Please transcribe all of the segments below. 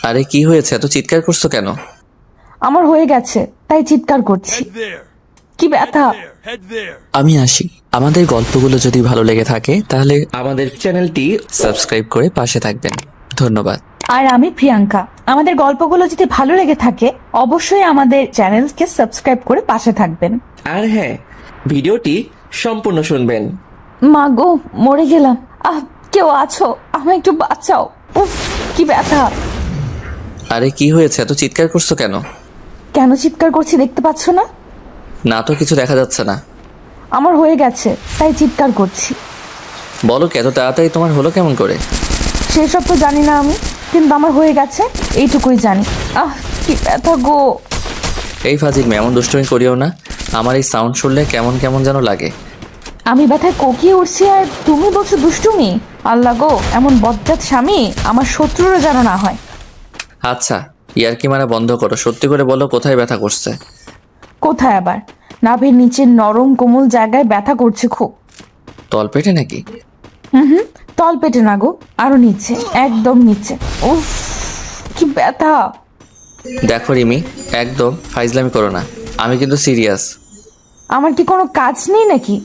আরে কি হয়েছে, এত চিৎকার করছো কেন? আমার হয়ে গেছে তাই চিৎকার করছি। কি ব্যথা! আমি আসি। আমাদের গল্পগুলো যদি ভালো লেগে থাকে তাহলে আমাদের চ্যানেলটি সাবস্ক্রাইব করে পাশে থাকবেন। ধন্যবাদ। আর আমি প্রিয়াঙ্কা। আমাদের গল্পগুলো যদি ভালো লেগে থাকে অবশ্যই আমাদের চ্যানেলকে সাবস্ক্রাইব করে পাশে থাকবেন। আর হ্যাঁ, ভিডিওটি সম্পূর্ণ শুনবেন। মা গো, মরে গেলাম। কেউ আছো? আমায় একটু বাঁচাও। উফ, কি ব্যথা! আরে কি হয়েছে, এত চিৎকার করছো কেন? কেন চিৎকার করছি দেখতে পাচ্ছ না? না তো, কিছু দেখা যাচ্ছে না। আমার হয়ে গেছে তাই চিৎকার করছি। বলো কি, এত তাড়াতাড়ি তোমার হলো কেমন করে? সেসব তো জানি না আমি, কিন্তু আমার হয়ে গেছে এইটুকুই জানি। কি ব্যথা গো! এই ফাজিল মেয়ে, এমন দুষ্টুমি করিও না। আমার এই সাউন্ড শুনলে কেমন কেমন যেন লাগে। আমি ব্যথায় কোকিয়ে উঠছি আর তুমি বলছো দুষ্টুমি? আল্লাহ গো, এমন বজ্জাত স্বামী আমার শত্রুরও যেন না হয়। আচ্ছা, ইয়ার্কি মারা বন্ধ করো, সত্যি করে বলো কোথায় ব্যথা করছে? কোথায় আবার? নাভির নিচের নরম কোমল জায়গায় ব্যথা করছে খুব। তলপেটে নাকি? তল পেটে না গো, আরো নিচে, একদম নিচে। উফ, কি ব্যথা! দেখো রিমি, একদম ফাইজলামি করো না, আমি কিন্তু সিরিয়াস। আমার কি কোনো কাজ নেই নাকি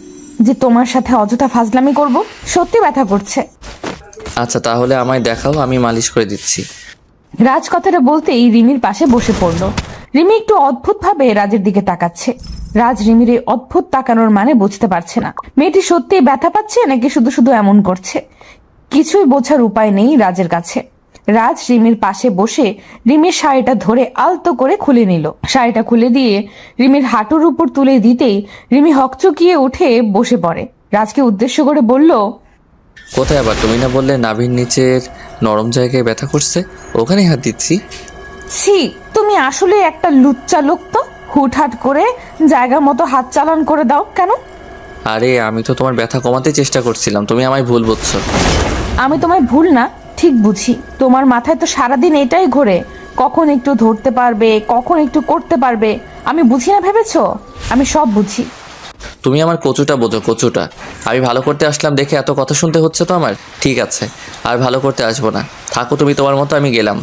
যে তোমার সাথে অযথা ফাজলামি করব? সত্যি ব্যথা করছে। আচ্ছা তাহলে আমায় দেখাও, আমি মালিশ করে দিচ্ছি। রাজ কথাটা বলতেই রিমির পাশে বসে পড়লো। রিমি একটু অদ্ভুত ভাবে রাজের দিকে তাকাচ্ছে। রাজ রিমির এই অদ্ভুত তাকানোর মানে বুঝতে পারছে না। মেয়েটি সত্যিই ব্যথা পাচ্ছে নাকি শুধু শুধু এমন করছে। কিছুই বোঝার উপায় নেই রাজের কাছে। রাজ রিমির পাশে বসে রিমির শাড়িটা ধরে আলতো করে খুলে নিল। শাড়িটা খুলে দিয়ে রিমির হাঁটুর উপর তুলে দিতেই রিমি হকচকিয়ে উঠে বসে পড়ে। রাজকে উদ্দেশ্য করে বলল, কোথায় আবার? তুমি না বললে নাভির নিচের নরম জায়গায় ব্যথা করছে? ওখানেই হাত দিচ্ছি। ছি, তুমি আসলে একটা লুচ্চা লোক তো। হুটহাট করে জায়গা মতো হাত চালান করে দাও কেন? আরে আমি তো তোমার ব্যথা কমাতে চেষ্টা করছিলাম, তুমি আমায় ভুল বুঝছো। আমি তোমায় ভুল না ঠিক বুঝি। তোমার মাথায় তো সারাদিন এটাই ঘোরে, কখন একটু ধরতে পারবে, কখন একটু করতে পারবে। আমি বুঝি না ভেবেছো? আমি সব বুঝি। তুমি আমার কচুটা বোঝো, কচুটা। আমি ভালো করতে আসলাম দেখে এত কথা শুনতে হচ্ছে তো আমার। ঠিক আছে, আর ভালো করতে আসবো না, থাকো তুমি তোমার মতো, আমি গেলাম।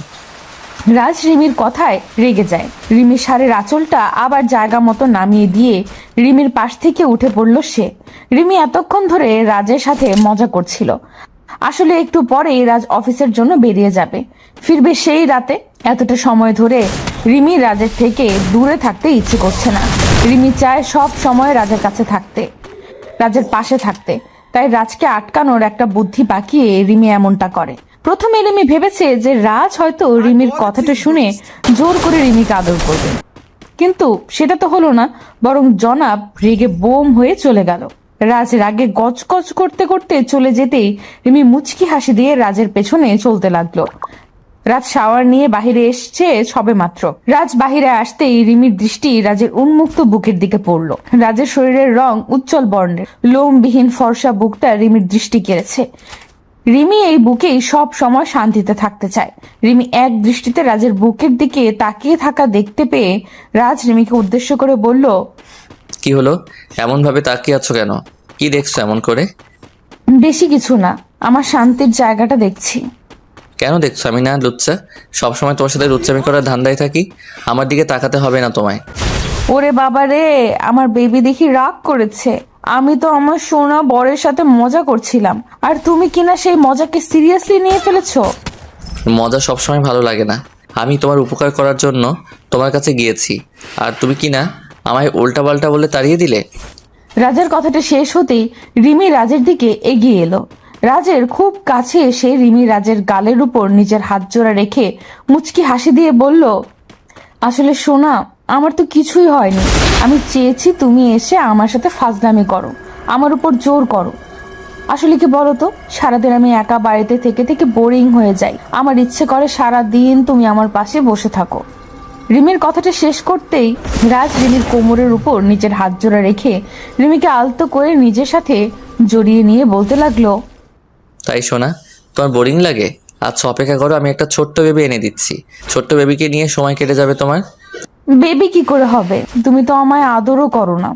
রাজ রিমির কথায় রেগে যায়। রিমির শাড়ির আঁচলটা আবার জায়গা মতো নামিয়ে দিয়ে রিমির পাশ থেকে উঠে পড়ল সে। রিমি এতক্ষণ ধরে রাজের সাথে মজা করছিল। আসলে একটু পরেই রাজ অফিসের জন্য বেরিয়ে যাবে, ফিরবে সেই রাতে। এতটা সময় ধরে রিমি রাজের থেকে দূরে থাকতে ইচ্ছে করছে না। রিমি চায় সব সময় রাজের কাছে থাকতে, রাজের পাশে থাকতে। তাই রাজকে আটকানোর একটা বুদ্ধি পাকিয়ে রিমি এমনটা করে। প্রথমে রিমি ভেবেছে যে রাজ হয়তো রিমির কথাটা শুনে জোর করে রিমিকে আদর করবে, কিন্তু সেটা তো হলো না। বরং জনাব রেগে বোম হয়ে চলে গেল। রাজ রাগে গজগজ করতে করতে চলে যেতেই রিমি মুচকি হাসি দিয়ে রাজের পেছনে চলতে লাগলো। রাজ শাওয়ার নিয়ে বাহিরে এসছে সবে মাত্র। রাজ বাহিরে আসতেই রিমির দৃষ্টি রাজের উন্মুক্ত বুকের দিকে পড়লো। রাজের শরীরের রং উজ্জ্বল বর্ণের, লোমবিহীন ফর্সা বুকটা রিমির দৃষ্টি কেড়েছে। রিমি এই বুকেই সব সময় শান্তিতে থাকতে চায়। রিমি এক দৃষ্টিতে রাজের বুকের দিকে তাকিয়ে থাকা দেখতে পেয়ে রাজ রিমিকে উদ্দেশ্য করে বলল, কি হলো, এমন ভাবে তাকিয়ে আছো কেন? কি দেখছো এমন করে? বেশি কিছু না, আমার শান্তির জায়গাটা দেখছি। কেন দেখছো? আমি না লুচ্চা? সবসময় তোমার সাথে লুচ্চামি করার ধান্দায় থাকি। আমার দিকে তাকাতে হবে না তোমায়। ওরে বাবা রে, আমার বেবি দেখি রাগ করেছে। আমি তো আমার সোনা বরের সাথে মজা করছিলাম, আর তুমি কিনা সেই মজাকে সিরিয়াসলি নিয়ে ফেলেছো। মজা সবসময় ভালো লাগে না। আমি তোমার উপকার করার জন্য তোমার কাছে গিয়েছি, আর তুমি কি না আমায় উল্টাপাল্টা বলে তাড়িয়ে দিলে। রাজের কথাটা শেষ হতেই রিমি রাজের দিকে এগিয়ে এলো। রাজের খুব কাছে এসে রিমি রাজের গালের উপর নিজের হাত জোড়া রেখে মুচকি হাসি দিয়ে বলল, আসলে সোনা, আমার তো কিছুই হয়নি। আমি চেয়েছি তুমি এসে আমার সাথে ফাজলামি করো, আমার উপর জোর করো। আসলে কি বলতো, সারাদিন আমি একা বাড়িতে থেকে থেকে বোরিং হয়ে যাই। আমার ইচ্ছে করে সারা দিন তুমি আমার পাশে বসে থাকো। রিমির কথাটা শেষ করতেই রাজ রিমির কোমরের উপর নিজের হাত জোড়া রেখে রিমিকে আলতো করে নিজের সাথে জড়িয়ে নিয়ে বলতে লাগলো, তাই শোনা, তোমার বোরিং লাগে? আচ্ছা অপেক্ষা করো, আমি একটা ছোট্ট বেবি এনে দিচ্ছি। ছোট্ট বেবিকে নিয়ে সময় কেটে যাবে তোমার। বেবি কি করে হবে? তুমি তো আমায় আদরও করো না।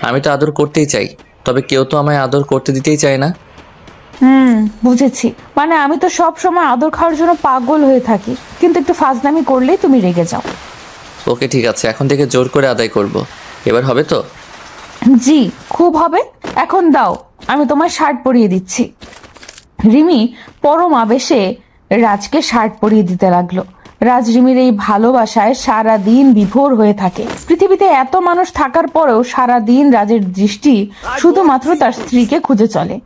আমি তো আদর করতেই চাই, তবে কেউ তো আমায় আদর করতে দিতেই চায় না। বুঝেছি। মানে আমি তো সব সময় আদর খাওয়ার জন্য পাগল হয়ে থাকি, কিন্তু একটু ফাজলামি করলেই তুমি রেগে যাও। ওকে ঠিক আছে, এখন থেকে জোর করে আদায় করব। এবার হবে তো? জি, খুব হবে। এখন দাও, আমি তোমার শার্ট পরিয়ে দিচ্ছি। রিমি পরম আবেশে রাজকে শার্ট পরিয়ে দিতে লাগলো। রাজ রিমির এই ভালোবাসায় সারা দিন বিভোর হয়ে থাকে। পৃথিবীতে এত মানুষ থাকার পরেও সারা দিন রাজের দৃষ্টি শুধুমাত্র তার স্ত্রীকে খুঁজে চলে।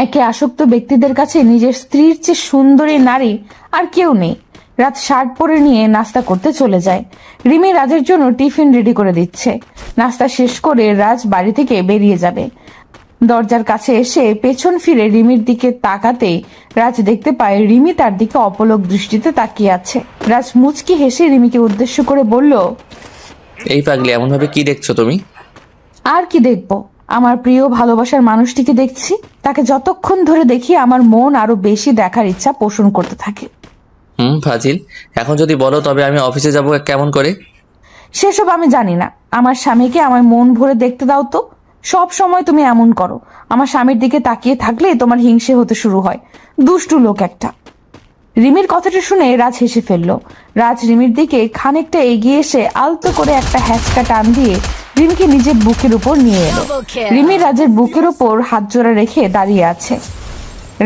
একে আসক্ত ব্যক্তিদের কাছে নিজের স্ত্রীর চেয়ে সুন্দরী নারী আর কেউ নেই। রাত শার্ট পরে নিয়ে নাস্তা করতে চলে যায়। রিমি রাজের জন্য টিফিন রেডি করে দিচ্ছে। নাস্তা শেষ করে রাজ বাড়ি থেকে বেরিয়ে যাবে। দরজার কাছে এসে পেছন ফিরে রিমির দিকে তাকাতেই রাজ দেখতে পায় রিমি তার দিকে অপলক দৃষ্টিতে তাকিয়ে আছে। রাজ মুচকি হেসে রিমিকে উদ্দেশ্য করে বলল, এই পাগলি, এমনভাবে কি দেখছো তুমি? আর কি দেখবো, আমার প্রিয় ভালোবাসার মানুষটিকে দেখছি। তাকে যতক্ষণ ধরে দেখি আমার মন আরো বেশি দেখার ইচ্ছা পোষণ করতে থাকে। ফাজিল, এখন যদি বলো তবে আমি অফিসে যাব কেমন করে? সেসব আমি জানি না। আমার স্বামীকে আমার মন ভরে দেখতে দাও তো। সব সময় তুমি এমন করো। আমার স্বামীর দিকে তাকিয়ে থাকলে তোমার হিংসে হতে শুরু হয়। দুষ্টু লোক একটা। রিমির কথাটা শুনে রাজ হেসে ফেলল। রাজ রিমির দিকে খানিকটা এগিয়ে এসে আলতো করে একটা হ্যাচকা টান দিয়ে রিমিকে নিজের বুকের উপর নিয়ে এলো। রিমি রাজের বুকের উপর হাত জোড়া রেখে দাঁড়িয়ে আছে।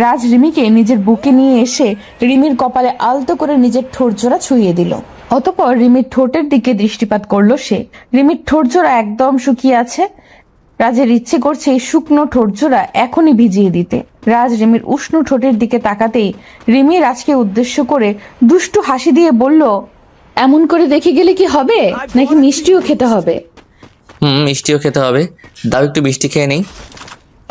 রাজ রিমিকে নিজের বুকে নিয়ে এসে রিমির কপালে আলতো করে নিজের ঠোঁট জোড়া ছুঁয়ে দিল। অতঃপর রিমির ঠোঁটের দিকে দৃষ্টিপাত করলো সে। রিমির ঠোঁট জোড়া একদম শুকিয়ে আছে। রাজের ইচ্ছে করছে এই শুকনো ঠোঁট জোড়া এখনই ভিজিয়ে দিতে। রাজ রিমির উষ্ণ ঠোঁটের দিকে তাকাতেই রিমি রাজকে উদ্দেশ্য করে দুষ্টু হাসি দিয়ে বলল, এমন করে দেখে গেলে কি হবে, নাকি মিষ্টিও খেতে হবে? মিষ্টিও খেতে হবে। দাও একটু মিষ্টি খেয়ে নেই।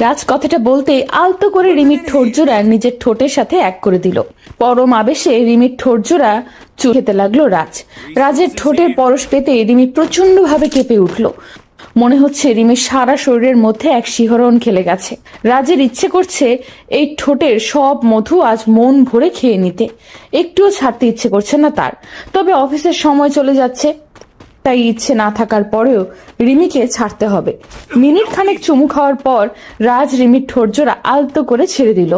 রাজ কথাটা বলতে আলতো করে রিমির ঠোঁট জোড়া নিজের ঠোঁটের সাথে এক করে দিল। পরম আবেশে রিমির ঠোঁট জোড়া খেতে লাগলো রাজ। রাজের ঠোঁটের পরশ পেতে রিমি প্রচন্ড ভাবে কেঁপে উঠল। মনে হচ্ছে রিমির সারা শরীরের মধ্যে এক শিহরণ খেলে গেছে। রাজের ইচ্ছে করছে এই ঠোঁটের সব মধু আজ মন ভরে খেয়ে নিতে। একটুও ছাড়তে ইচ্ছে করছে না তার। তবে অফিসের সময় চলে যাচ্ছে, তাই ইচ্ছে না থাকার পরেও রিমিকে ছাড়তে হবে। মিনিট খানেক চুমু খাওয়ার পর রাজ রিমির ঠোঁট জোড়া আলতো করে ছেড়ে দিল।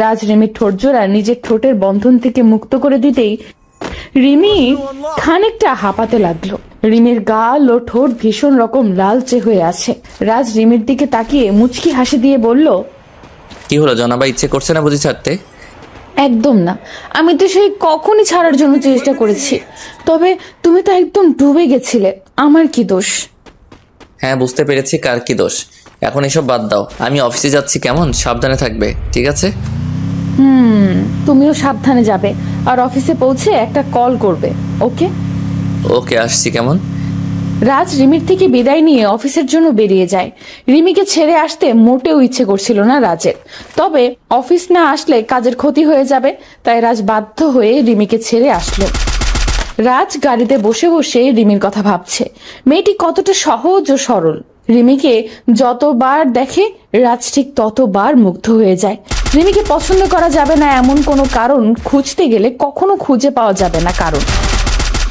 রাজ রিমির ঠোঁট জোড়া নিজের ঠোঁটের বন্ধন থেকে মুক্ত করে দিতেই রিমি খানিকটা হাঁপাতে লাগলো। রিমির গাল ও ঠোঁট ভীষণ রকম লালচে হয়ে আছে। রাজ রিমির দিকে তাকিয়ে মুচকি হাসি দিয়ে বলল, কি হলো জনাবা, ইচ্ছে করছে না বুঝি ছাড়তে? একদম না, আমি তো সেই কখনই ছাড়ার জন্য চেষ্টা করেছি। তবে তুমি তো একদম ডুবে গেছিলে, আমার কি দোষ? হ্যাঁ, বুঝতে পেরেছি কার কি দোষ। এখন এসব বাদ দাও, আমি অফিসে যাচ্ছি, কেমন? সাবধানে থাকবে, ঠিক আছে? তুমিও সাবধানে যাবে, আর অফিসে পৌঁছে একটা কল করবে। ওকে? ওকে, আসছি, কেমন? রাজ রিমির থেকে বিদায় নিয়ে অফিসের জন্য বেরিয়ে যায়। রিমিকে ছেড়ে আসতে মোটেও ইচ্ছে করছিল না রাজের। তবে অফিস না আসলে কাজের ক্ষতি হয়ে যাবে, তাই রাজ বাধ্য হয়ে রিমিকে ছেড়ে আসলো। রাজ গাড়িতে বসে বসে রিমির কথা ভাবছে। মেয়েটি কতটা সহজ ও সরল। রিমিকে যতবার দেখে রাজ ঠিক ততবার মুগ্ধ হয়ে যায়। রিমিকে পছন্দ করা যাবে না এমন কোনো কারণ খুঁজতে গেলে কখনো খুঁজে পাওয়া যাবে না কারণ।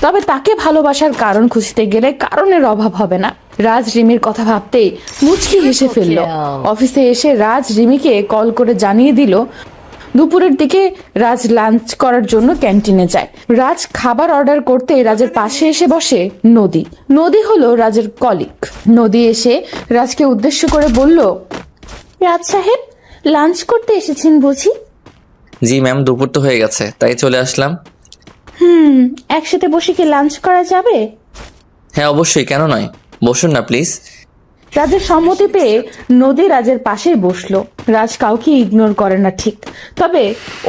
তবে তাকে ভালোবাসার কারণ খুঁজতে গেলে কারণের অভাব হবে না। রাজ রিমির কথা ভাবতেই মুচকি হেসে ফেলল। অফিসে এসে রাজ রিমিকে কল করে জানিয়ে দিল দুপুরের দিকে রাজ লাঞ্চ করার জন্য ক্যান্টিনে যায়। রাজ খাবার অর্ডার করতে রাজের পাশে এসে বসে নদী। নদী হলো রাজের কলিগ। নদী এসে রাজকে উদ্দেশ্য করে বলল, রাজ সাহেব, লাঞ্চ করতে এসেছেন বুঝি? জি ম্যাম, দুপুর তো হয়ে গেছে, তাই চলে আসলাম। একসাথে বসে কি লাঞ্চ করা যাবে? হ্যাঁ অবশ্যই, কেন নয়, বসুন না প্লিজ। রাজের সম্মতি পেয়ে নদী রাজের পাশে বসলো। রাজ কাউকে ইগনোর করে না ঠিক, তবে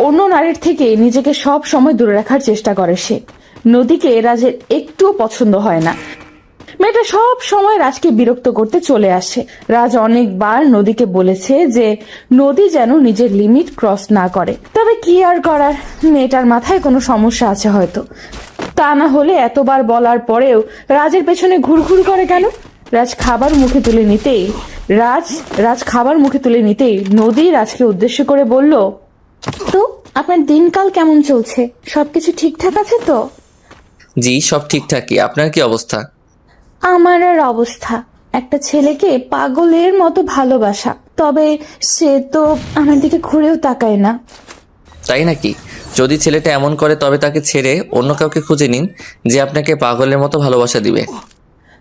অন্য নারীর থেকে নিজেকে সব সময় দূরে রাখার চেষ্টা করে সে। নদীকে রাজের একটুও পছন্দ হয় না। মেয়েটা সব সময় রাজকে বিরক্ত করতে চলে আসে। রাজ অনেকবার নদীকে বলেছে যে নদী যেন নিজের লিমিট ক্রস না করে। তবে কি আর করার, মেয়েটার মাথায় কোনো সমস্যা আছে হয়তো। তা না হলে এতবার বলার পরেও রাজের পেছনে ঘুরঘুর করে কেন? রাজ খাবার মুখে তুলে নিতেই নদী রাজকে উদ্দেশ্য করে বলল, তো আপনার দিনকাল কেমন চলছে? সবকিছু ঠিকঠাক আছে তো? জি, সব ঠিকঠাকই। আপনার কি অবস্থা? আমার আর অবস্থা, একটা ছেলেকে পাগলের মতো ভালোবাসা। তবে সে তো আমার দিকে ঘুরেও তাকায় না। তাই নাকি? যদি ছেলেটা এমন করে তবে তাকে ছেড়ে অন্য কাউকে খুঁজে নিন যে আপনাকে পাগলের মতো ভালোবাসা দিবে।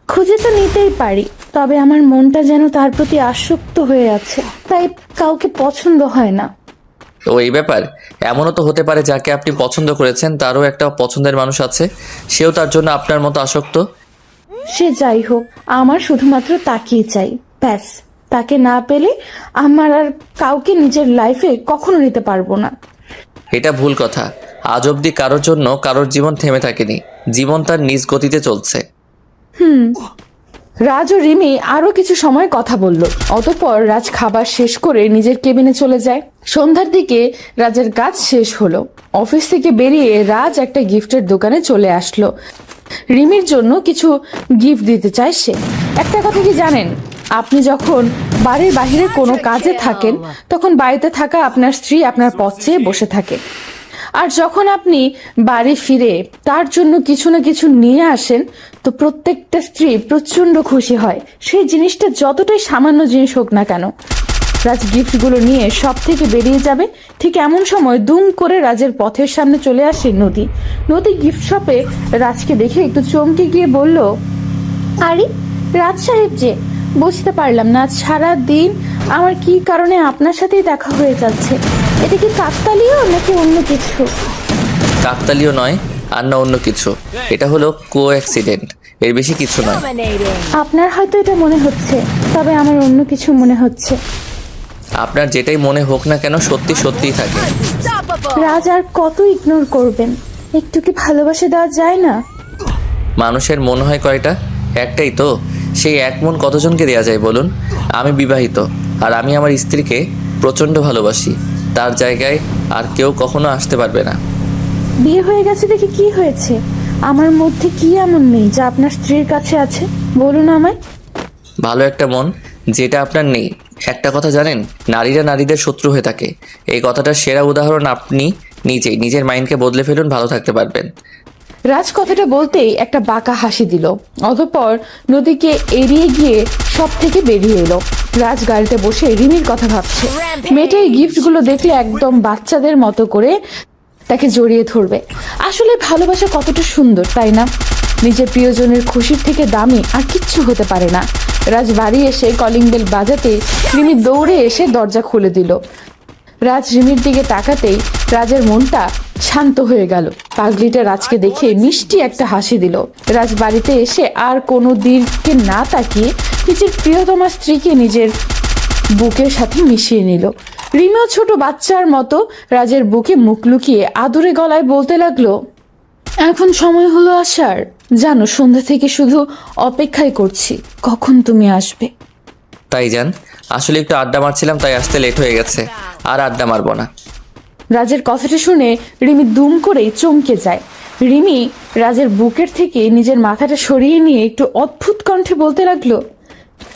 খুঁজে তো নিতেই পারি, তবে আমার মনটা যেন তার প্রতি আসক্ত হয়ে আছে, তাই কাউকে পছন্দ হয় না। তো এই ব্যাপার, এমনও তো হতে পারে যাকে আপনি পছন্দ করেছেন তারও একটা পছন্দের মানুষ আছে, সেও তার জন্য আপনার মতো আসক্ত। সে যাই হোক, আমার শুধুমাত্র তাকেই চাই, ব্যাস। তাকে না পেলে আমার আর কাউকে নিজের লাইফে কখনো নিতে পারবো না। এটা ভুল কথা। আজ অবধি কারোর জন্য কারোর জীবন থেমে থাকেনি, জীবন তার নিজ গতিতে চলছে। রাজ ও রিমি আরো কিছু সময় কথা বলল। অতঃপর রাজ খাবার শেষ করে নিজের কেবিনে চলে যায়। সন্ধ্যার দিকে রাজের কাজ শেষ হলো। অফিস থেকে বেরিয়ে রাজ একটা গিফটের দোকানে চলে আসলো। রিমির জন্য কিছু গিফট দিতে চায় সে। একটা কথা কি জানেন, আপনি যখন বাড়ির বাইরে কোনো কাজে থাকেন তখন বাড়িতে থাকা আপনার স্ত্রী আপনার পথ চেয়ে বসে থাকে, আর যখন আপনি বাড়ি ফিরে তার জন্য কিছু না কিছু নিয়ে আসেন তো প্রত্যেকটা স্ত্রী প্রচন্ড খুশি হয়, সেই জিনিসটা যতটাই সামান্য জিনিস হোক না কেন। রাজ গিফটগুলো নিয়ে সব থেকে বেরিয়ে যাবে, ঠিক এমন সময় দুম করে রাজের পথের সামনে চলে আসে নদী। নদী গিফট শপে রাজকে দেখে একটু চমকে গিয়ে বলল, আরে রাজ সাহেব যে, বুঝতে পারলাম না আজ সারা দিন আমার কি কারণে আপনার সাথেই দেখা হয়ে যাচ্ছে। এটা কি কাকতালীয় নাকি অন্য কিছু? কাকতালীয় নয় আর না অন্য কিছু, এটা হলো অ্যাক্সিডেন্ট, এর বেশি কিছু নয়। আপনার হয়তো এটা মনে হচ্ছে, তবে আমার অন্য কিছু মনে হচ্ছে। আপনার যেটাই মনে হোক না কেন সত্যি সত্যিই থাকে। রাজ আর কত ইগনোর করবেন? একটু কি ভালোবাসা দেওয়া যায় না? মানুষের মন হয় কয়টা? একটাই তো। সেই এক মন কতজনকে দেয়া যায় বলুন? আমি বিবাহিত, আর আমি আমার স্ত্রীকে প্রচণ্ড ভালোবাসি। তার জায়গায় আর কেউ কখনো আসতে পারবে না। বিয়ে হয়ে গেছে দেখে কি হয়েছে? আমার মধ্যে কি এমন নেই যা আপনার স্ত্রীর কাছে আছে? বলুন আমায়। ভালো একটা মন, যেটা আপনার নেই। একটা কথা জানেন, নারীরা নারীদের শত্রু হয়ে থাকে। এই কথাটার সেরা উদাহরণ আপনি নিজেই। নিজের মাইন্ডকে বদলে ফেলুন, ভালো থাকতে পারবেন। রাজ কথাটা বলতেই একটা বাঁকা হাসি দিল। অতঃপর নদীকে এড়িয়ে গিয়ে সব থেকে বেরিয়ে এলো। রাজ গাড়িতে বসে রিমির কথা ভাবছে। মেয়েটা এই গিফটগুলো দেখলে একদম বাচ্চাদের মতো করে তাকে জড়িয়ে ধরবে। আসলে ভালোবাসা কতটা সুন্দর, তাই না? নিজের প্রিয়জনের খুশির থেকে দামি আর কিচ্ছু হতে পারে না। রাজ বাড়ি এসে কলিং বেল বাজাতে রিমি দৌড়ে এসে দরজা খুলে দিল। রাজ রিমির দিকে তাকাতেই রাজের মনটা শান্ত হয়ে গেল। পাগলিটা রাজকে দেখে মিষ্টি একটা হাসি দিল। রাজ বাড়িতে এসে আর কোনো দিকে না তাকিয়ে নিজের প্রিয়তমা স্ত্রীকে নিজের বুকের সাথে মিশিয়ে নিল। রিমিও ছোট বাচ্চার মতো রাজের বুকে মুখ লুকিয়ে আদুরে গলায় বলতে লাগলো, এখন সময় হলো আসার। জানো, সন্ধ্যা থেকে শুধু অপেক্ষাই করছি কখন তুমি আসবে। তাই যান, আসলে একটু আড্ডা মারছিলাম তাই আসতে লেট হয়ে গেছে। আর আড্ডা মারবো না। রাজের কথাটা শুনে রিমি দুম করেই চমকে যায়। রিমি রাজের বুকের থেকে নিজের মাথাটা সরিয়ে নিয়ে একটু অদ্ভুত কণ্ঠে বলতে লাগলো,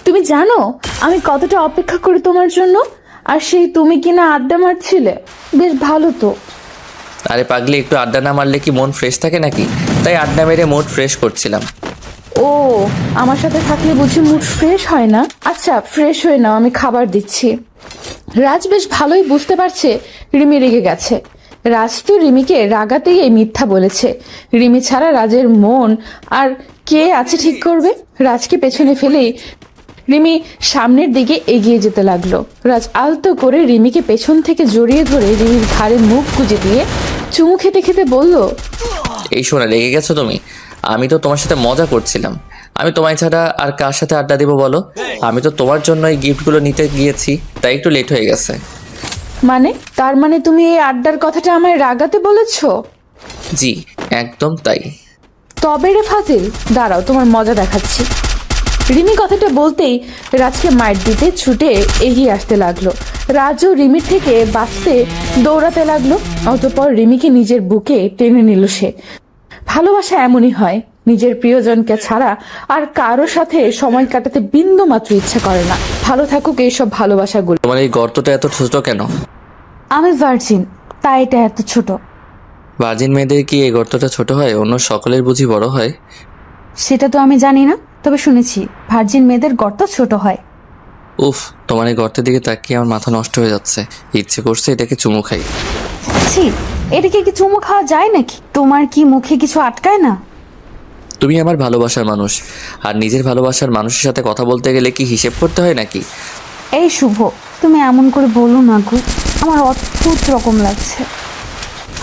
তুমি জানো আমি কতটা অপেক্ষা করি তোমার জন্য, আর সেই তুমি কিনা আড্ডা মারছিলে। বেশ ভালো তো। আরে পাগলি, একটু আড্ডা না মারলে কি মন ফ্রেশ থাকে নাকি? তাই আড্ডা মেরে মুড ফ্রেশ করছিলাম। ও, আমার সাথে থাকলে বুঝি মুড ফ্রেশ হয় না? আচ্ছা, ফ্রেশ হয়ে নাও, আমি খাবার দিচ্ছি। রাজ বেশ ভালোই বুঝতে পারছে রিমি রেগে গেছে। রাজ তো রিমিকে রাগাতেই এই মিথ্যা বলেছে। রিমি ছাড়া রাজের মন আর কে আছে ঠিক করবে? রাজকে পেছনে ফেলেই রিমি সামনের দিকে এগিয়ে যেতে লাগলো। রাজ আলতো করে রিমিকে পেছন থেকে জড়িয়ে ধরে রিমির ঘাড়ে মুখ গুজে দিয়ে চুমু খেতে খেতে বলল, এই শোনা, লেগে গেছো তুমি? আমি তো তোমার সাথে মজা করছিলাম। আমি তোমায় ছাড়া আর কার সাথে আড্ডা দেবো বলো? আমি তো তোমার জন্য এই গিফটগুলো নিতে গিয়েছি, তাই একটু লেট হয়ে গেছে। মানে? তার মানে তুমি এই আড্ডার কথাটা আমায় রাগাতে বলেছো? জি, একদম তাই। তবে রে ফাজিল, দাঁড়াও তোমার মজা দেখাচ্ছি। রিমি কথাটা বলতেই রাজকে মাইট দিতে ছুটে এগিয়ে আসতে লাগলো। রাজও রিমির থেকে বাঁচতে দৌড়াতে লাগলো। অতঃপর রিমিকে নিজের বুকে টেনে নিল সে। ভালোবাসা এমনই হয়, নিজের প্রিয়জনকে ছাড়া আর কারো সাথে সময় কাটাতে বিন্দু মাত্র ইচ্ছা করে না। ভালো থাকুক এইসব ভালোবাসাগুলো। তোমার এই গর্তটা এত ছোট কেন? আমি ভার্জিন, তাই এটা এত ছোট। ভার্জিন মেয়েদের কি এই গর্তটা ছোট হয়? অন্য সকলের বুঝি বড় হয়? সেটা তো আমি জানি না, তবে শুনেছি ভার্জিন মেয়েদের গর্ত ছোট হয়। উফ, তোমার এই গর্তের দিকে তাকিয়ে আমার মাথা নষ্ট হয়ে যাচ্ছে। ইচ্ছে করছে এটাকে চুমু খাই। ছি, এটাকে কি চুমু খাওয়া যায় নাকি? তোমার কি মুখে কিছু আটকায় না? তুমি আমার ভালোবাসার মানুষ, আর নিজের ভালোবাসার মানুষের সাথে কথা বলতে গেলে কি হিসেব করতে হয় নাকি? এই শুভ, তুমি এমন করে বলো না গো, আমার অদ্ভুত রকম লাগছে।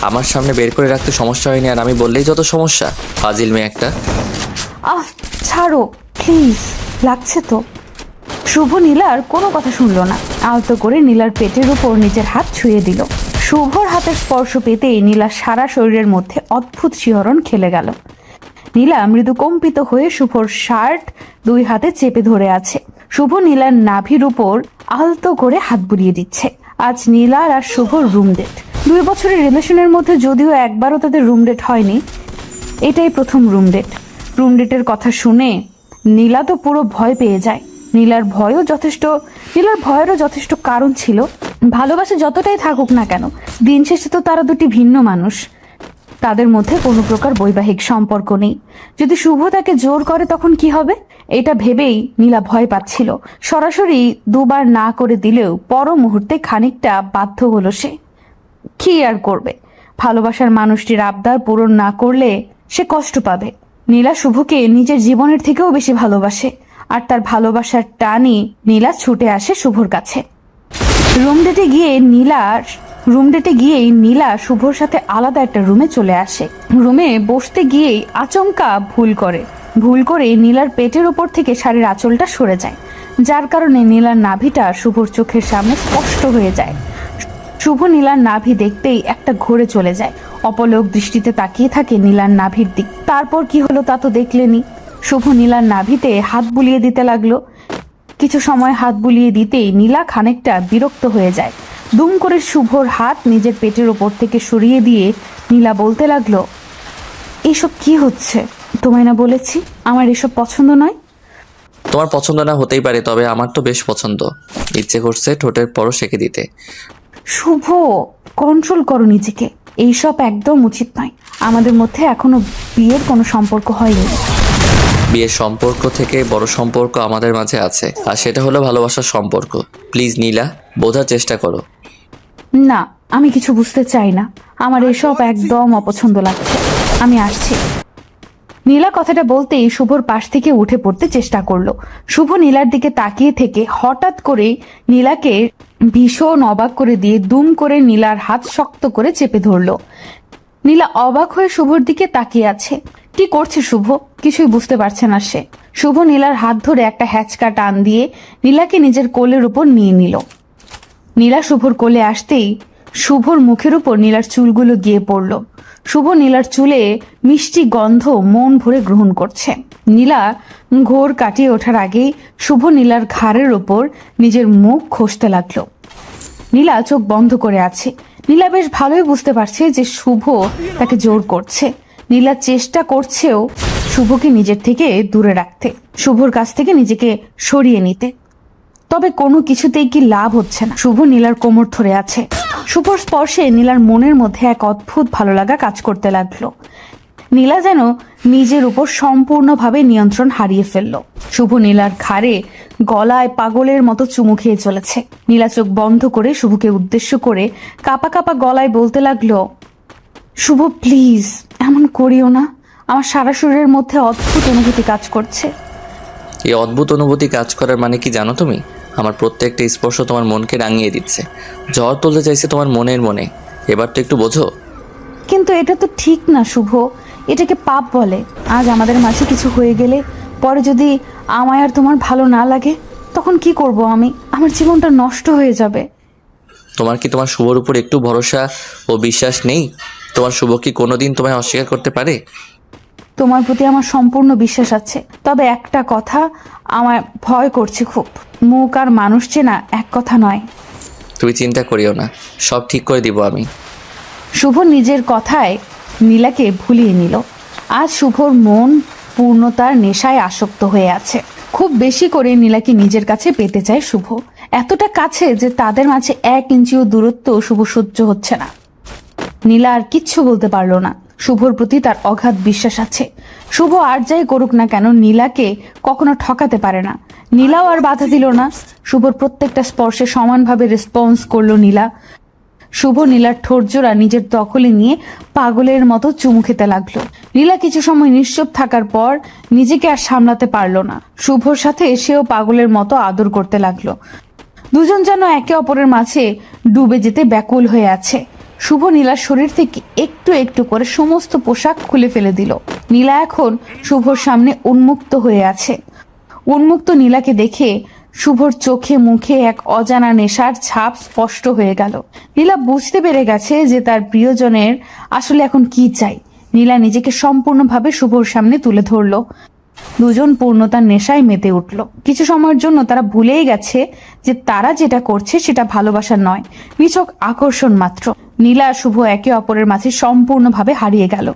আমার সামনে বের করে রাখতে সমস্যা হয়নি, আর আমি বললেই যত সমস্যা। ফাজিল মেয়ে একটা। আহ, ছাড়ো প্লিজ, লাগছে তো। শুভ নীলার কোনো কথা শুনলো না, আলতো করে নীলার পেটের উপর নিজের হাত ছুঁয়ে দিল। শুভর হাতের স্পর্শ পেতেই নীলার সারা শরীরের মধ্যে অদ্ভুত শিহরণ খেলে গেল। নীলা মৃদু কম্পিত হয়ে শুভর শার্ট দুই হাতে চেপে ধরে আছে। শুভ নীলার নাভির উপর আলতো করে হাত বুলিয়ে দিচ্ছে। আজ নীলার আর শুভর রুম ডেট। 2 বছরের রিলেশনের মধ্যে যদিও একবারও তাদের রুম ডেট হয়নি, এটাই প্রথম রুম ডেট। রুম ডেটের কথা শুনে নীলা তো পুরো ভয় পেয়ে যায়। নীলার ভয়েরও যথেষ্ট কারণ ছিল। ভালোবাসা যতটাই থাকুক না কেন, দিন শেষে তো তারা দুটি ভিন্ন মানুষ। তাদের মধ্যে কোনো প্রকার বৈবাহিক সম্পর্ক নেই। যদি শুভ তাকে জোর করে তখন কি হবে, এটা ভেবেই নীলা ভয় পাচ্ছিল। সরাসরি দুবার না করে দিলেও পর মুহূর্তে খানিকটা বাধ্য হলো সে। কি আর করবে, ভালোবাসার মানুষটির আবদার পূরণ না করলে সে কষ্ট পাবে। নীলা শুভকে নিজের জীবনের থেকেও বেশি ভালোবাসে, আর তার ভালোবাসার টানই নীলা ছুটে আসে শুভর কাছে। রুম ডেটে গিয়েই নীলা শুভর সাথে আলাদা একটা রুমে চলে আসে। রুমে বসতে গিয়েই আচমকা ভুল করে নীলার পেটের উপর থেকে শাড়ির আঁচলটা সরে যায়, যার কারণে নীলার নাভিটা শুভর চোখের সামনে স্পষ্ট হয়ে যায়। শুভ নীলার নাভি দেখতেই একটা ঘোরে চলে যায়, অপলক দৃষ্টিতে তাকিয়ে থাকে নীলার নাভির দিক। তারপর কি হলো তা তো দেখলেনি। শুভ নীলার নাভিতে হাত বুলিয়ে দিতে লাগলো। কিছু সময় হাত বুলিয়ে দিতেই নীলা খানিকটা বিরক্ত হয়ে যায়। দুম করে শুভর হাত নিজের পেটের ওপর থেকে সরিয়ে দিয়ে নীলা বলতে লাগলো, এইসব কি হচ্ছে? তোমায় না বলেছি আমার এসব পছন্দ নয়? তোমার পছন্দ না হতেই পারে, তবে আমার তো বেশ পছন্দ। ইচ্ছে করছে ঠোঁটের পরও সেঁকে দিতে। শুভ, কন্ট্রোল করো নিজেকে, এইসব একদম উচিত নয়। আমাদের মধ্যে এখনো বিয়ের কোনো সম্পর্ক হয়নি। বিয়ের সম্পর্ক থেকে বড় সম্পর্ক আমাদের মাঝে আছে, আর সেটা হলো ভালোবাসার সম্পর্ক। প্লিজ নীলা, বোঝার চেষ্টা করো। না, আমি কিছু বুঝতে চাই না। আমার এসব একদম অপছন্দ লাগছে। আমি আসছি। নীলা কথাটা বলতেই শুভর পাশ থেকে উঠে পড়তে চেষ্টা করলো। শুভ নীলার দিকে তাকিয়ে থেকে হঠাৎ করে নীলাকে ভীষণ অবাক করে দিয়ে দুম করে নীলার হাত শক্ত করে চেপে ধরলো। নীলা অবাক হয়ে শুভর দিকে তাকিয়ে আছে। কি করছে শুভ, কিছুই বুঝতে পারছে না সে। শুভ নীলার হাত ধরে একটা হ্যাচকা টান দিয়ে নীলাকে নিজের কোলের উপর নিয়ে নিল। নীলা শুভর কোলে আসতেই শুভর মুখের উপর নীলার চুলগুলো গিয়ে পড়ল। শুভ নীলার চুলে মিষ্টি গন্ধ মন ভরে গ্রহণ করছে। নীলা ঘোর কাটিয়ে ওঠার আগেই শুভ নীলার ঘাড়ের ওপর নিজের মুখ ঘষতে লাগলো। নীলা চোখ বন্ধ করে আছে। নীলা বেশ ভালোই বুঝতে পারছে যে শুভ তাকে জোর করছে। নীলা চেষ্টা করছেও শুভকে নিজের থেকে দূরে রাখতে, শুভর কাছ থেকে নিজেকে সরিয়ে নিতে। তবে কোনো কিছুতেই কি লাভ হচ্ছে না। শুভ নীলার কোমর ধরে আছে। শুভর স্পর্শে নীলার মনের মধ্যে এক অদ্ভুত ভালো লাগা কাজ করতে লাগলো। নীলা যেন নিজের উপর সম্পূর্ণভাবে নিয়ন্ত্রণ হারিয়ে ফেলল। শুভ নীলার ঘাড়ে গলায় পাগলের মতো চুমু খেয়ে চলেছে। নীলা চোখ বন্ধ করে শুভকে উদ্দেশ্য করে কাপা কাপা গলায় বলতে লাগলো, শুভ প্লিজ এমন করিও না। আমার সারা শরীরের মধ্যে অদ্ভুত অনুভূতি কাজ করছে। এই অদ্ভুত অনুভূতি কাজ করার মানে কি জানো তুমি? আমার প্রত্যেকটা স্পর্শ তোমার মনকে রাঙিয়ে দিচ্ছে, ঝড় তুলতে চাইছে তোমার মনে। এবার তো একটু বোঝো। কিন্তু এটা তো ঠিক না শুভ, এটাকে পাপ বলে। আজ আমাদের মাঝে কিছু হয়ে গেলে পরে যদি আমায় আর তোমার ভালো না লাগে, তখন কি করব আমি? আমার জীবনটা নষ্ট হয়ে যাবে। তোমার কি তোমার শুভর উপর একটু ভরসা ও বিশ্বাস নেই? তোমার শুভ কি কোনোদিন তোমায় অস্বীকার করতে পারে? তোমার প্রতি আমার সম্পূর্ণ বিশ্বাস আছে, তবে একটা কথা আমার ভয় করছে খুব। মুখ আর মানুষ চেনা এক কথা নয়। তুমি চিন্তা করিও না, সব ঠিক করে দিব আমি। শুভ নিজের কথায় নীলাকে ভুলিয়ে নিল। আজ শুভর মন পূর্ণতার নেশায় আসক্ত হয়ে আছে। খুব বেশি করে নীলাকে নিজের কাছে পেতে চায় শুভ, এতটা কাছে যে তাদের মাঝে 1 ইঞ্চিও দূরত্ব শুভ সহ্য হচ্ছে না। নীলা আর কিচ্ছু বলতে পারলো না। শুভর প্রতি তার অগাধ বিশ্বাস আছে। শুভ আর যাই করুক না কেন নীলাকে কখনো ঠকাতে পারে না। নীলাও আর বাধা দিল না। শুভর প্রত্যেকটা স্পর্শে সমানভাবে রেসপন্স করলো নীলা। শুভ নীলার ঠোঁটজোড়া নিজের দখলে নিয়ে পাগলের মতো চুমু খেতে লাগলো। নীলা কিছু সময় নিশ্চুপ থাকার পর নিজেকে আর সামলাতে পারলো না। শুভর সাথে সেও পাগলের মতো আদর করতে লাগলো। দুজন যেন একে অপরের মাঝে ডুবে যেতে ব্যাকুল হয়ে আছে। শুভ নীলার শরীর থেকে একটু একটু করে সমস্ত পোশাক খুলে ফেলে দিল। নীলা এখন শুভর সামনে উন্মুক্ত হয়ে আছে। উন্মুক্ত নীলাকে দেখে শুভর চোখে মুখে এক অজানা নেশার ছাপ স্পষ্ট হয়ে গেল। নীলা বুঝতে পেরে গেছে যে তার প্রিয়জনের আসলে এখন কি চাই। নীলা নিজেকে সম্পূর্ণভাবে শুভর সামনে তুলে ধরলো। দুজন পূর্ণতার নেশায় মেতে উঠল। কিছু সময়ের জন্য তারা ভুলেই গেছে যে তারা যেটা করছে সেটা ভালোবাসা নয়, নিছক আকর্ষণ মাত্র। নীলা আর শুভ একে অপরের মাঝে সম্পূর্ণভাবে হারিয়ে গেল।